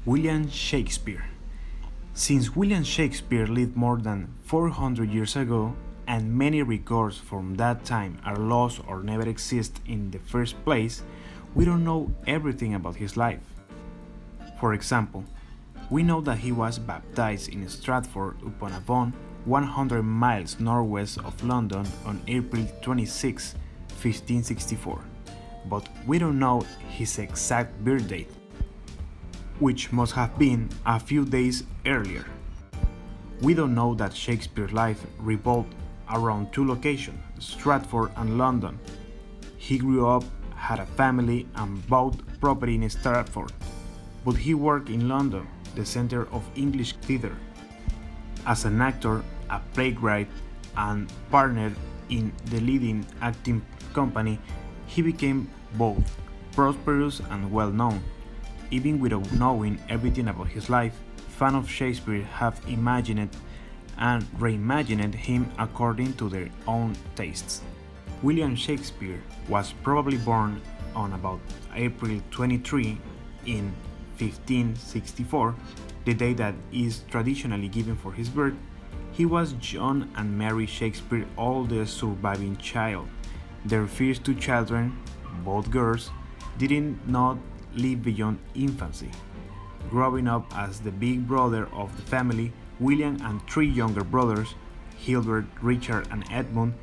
William Shakespeare. Since William Shakespeare lived more than 400 years ago, and many records from that time are lost or never exist in the first place, we don't know everything about his life. For example, we know that he was baptized in Stratford-upon-Avon, 100 miles northwest of London on April 26, 1564, but we don't know his exact birth date, which must have been a few days earlier. We don't know that Shakespeare's life revolved around two locations, Stratford and London. He grew up, had a family, and bought property in Stratford, but he worked in London, the center of English theatre, as an actor, a playwright, and partner in the leading acting company. He became both prosperous and well known. Even without knowing everything about his life, fans of Shakespeare have imagined and reimagined him according to their own tastes. William Shakespeare was probably born on about April 23 in 1564, the day that is traditionally given for his birth. He was John and Mary Shakespeare's oldest surviving child. Their first two children, both girls, did not live beyond infancy. Growing up as the big brother of the family, William and three younger brothers, Hilbert, Richard, and Edmund,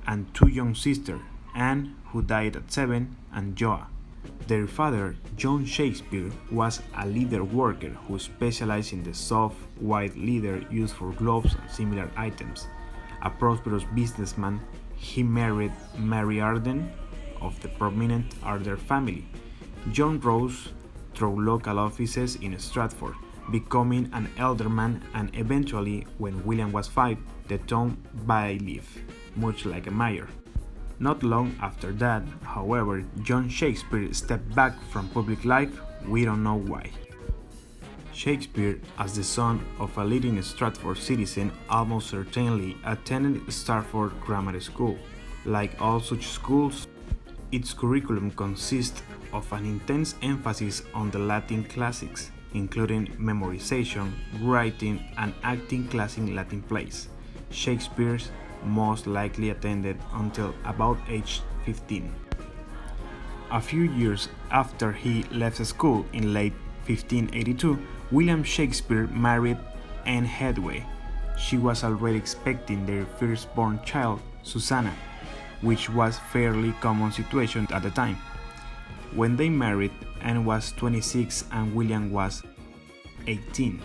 and two young sisters, Anne, who died at 7, and Joa. Their father, John Shakespeare, was a leather worker who specialized in the soft, white leather used for gloves and similar items. A prosperous businessman, he married Mary Arden of the prominent Arden family. John rose through local offices in Stratford, becoming an alderman and eventually, when William was 5, the town bailiff, much like a mayor. Not long after that, however, John Shakespeare stepped back from public life. We don't know why. Shakespeare, as the son of a leading Stratford citizen, almost certainly attended Stratford Grammar School. Like all such schools, its curriculum consists of an intense emphasis on the Latin classics, including memorization, writing, and acting classic Latin plays. Shakespeare most likely attended until about age 15. A few years after he left school in late 1582, William Shakespeare married Anne Hathaway. She was already expecting their firstborn child, Susanna, which was a fairly common situation at the time. When they married, Anne was 26 and William was 18.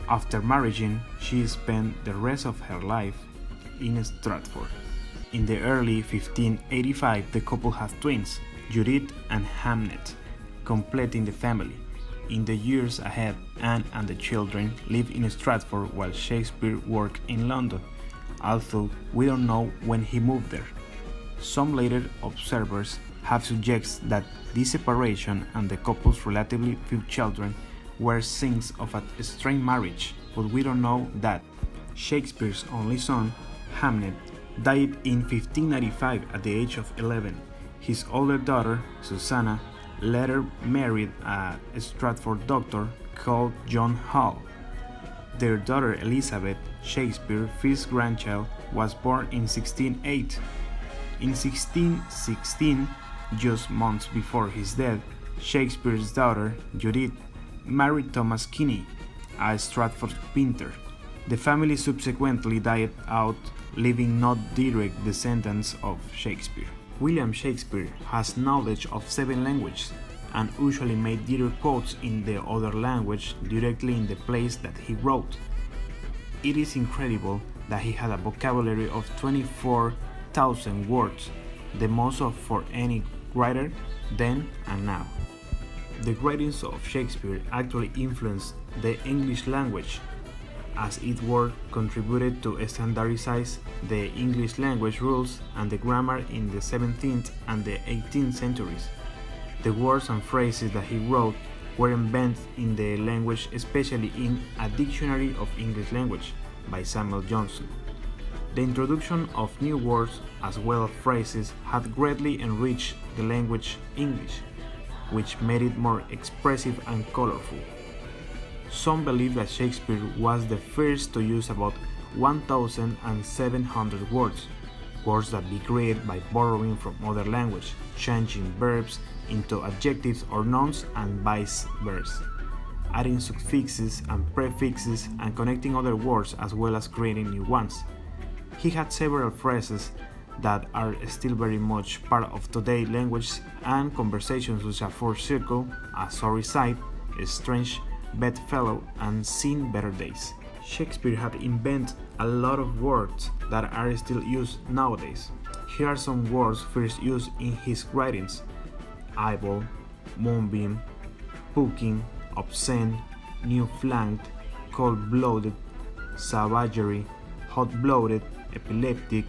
After marrying, she spent the rest of her life in Stratford. In the early 1585, the couple had twins, Judith and Hamnet, completing the family. In the years ahead, Anne and the children lived in Stratford while Shakespeare worked in London, although we don't know when he moved there. Some later observers have suggested that this separation and the couple's relatively few children were signs of a strained marriage, but we don't know that. Shakespeare's only son, Hamnet, died in 1595 at the age of 11. His older daughter, Susanna, later married a Stratford doctor called John Hall. Their daughter Elizabeth, Shakespeare's first grandchild, was born in 1608. In 1616, just months before his death, Shakespeare's daughter, Judith, married Thomas Kinney, a Stratford painter. The family subsequently died out, leaving no direct descendants of Shakespeare. William Shakespeare has knowledge of 7 languages and usually made direct quotes in the other language directly in the plays that he wrote. It is incredible that he had a vocabulary of 24,000 words, the most for any writer then and now. The writings of Shakespeare actually influenced the English language, as it work contributed to standardize the English language rules and the grammar in the 17th and the 18th centuries. The words and phrases that he wrote were embedded in the language, especially in A Dictionary of English Language by Samuel Johnson. The introduction of new words as well as phrases had greatly enriched the language English, which made it more expressive and colorful. Some believe that Shakespeare was the first to use about 1,700 words, words that be created by borrowing from other language, changing verbs into adjectives or nouns and vice versa, adding suffixes and prefixes and connecting other words as well as creating new ones. He had several phrases that are still very much part of today's language and conversations, such as "for circle," "a sorry sight," "a strange bedfellow," and "seen better days." Shakespeare had invented a lot of words that are still used nowadays. Here are some words first used in his writings: eyeball, moonbeam, poking, obscene, new-flanked, cold-blooded, savagery, hot-blooded, epileptic,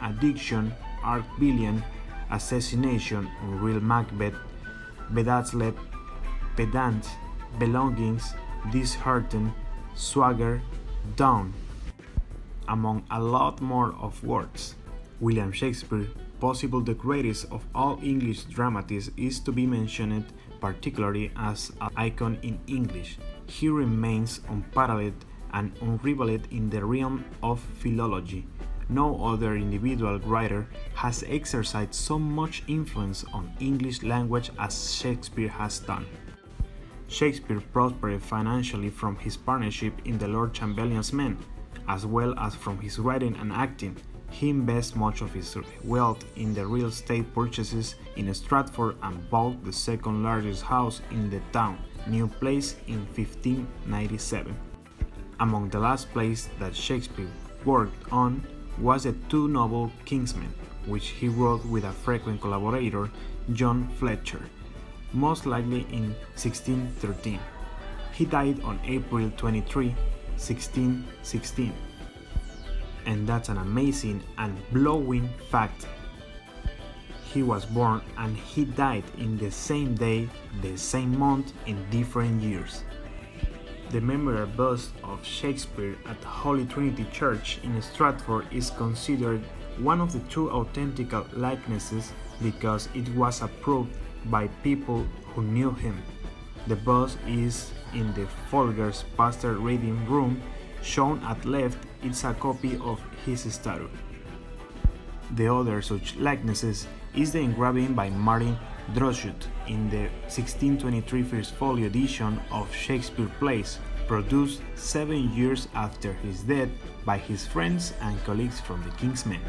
addiction, arch-villain, assassination, unreal Macbeth, bedazzled, pedant, belongings, disheartened, swagger, down, among a lot more of words. William Shakespeare, possibly the greatest of all English dramatists, is to be mentioned particularly as an icon in English. He remains unparalleled and unrivaled in the realm of philology. No other individual writer has exercised so much influence on English language as Shakespeare has done. Shakespeare prospered financially from his partnership in the Lord Chamberlain's Men, as well as from his writing and acting. He invested much of his wealth in the real estate purchases in Stratford and bought the second largest house in the town, New Place, in 1597. Among the last plays that Shakespeare worked on was the two novel Kingsmen, which he wrote with a frequent collaborator, John Fletcher, most likely in 1613. He died on April 23, 1616. And that's an amazing and blowing fact. He was born and he died in the same day, the same month, in different years. The memorial bust of Shakespeare at Holy Trinity Church in Stratford is considered one of the true authentic likenesses because it was approved by people who knew him. The bust is in the Folger's pastor reading room. Shown at left is a copy of his statue. The other such likenesses is the engraving by Martin Droschut in the 1623 first folio edition of Shakespeare plays, produced 7 years after his death by his friends and colleagues from the King's Men.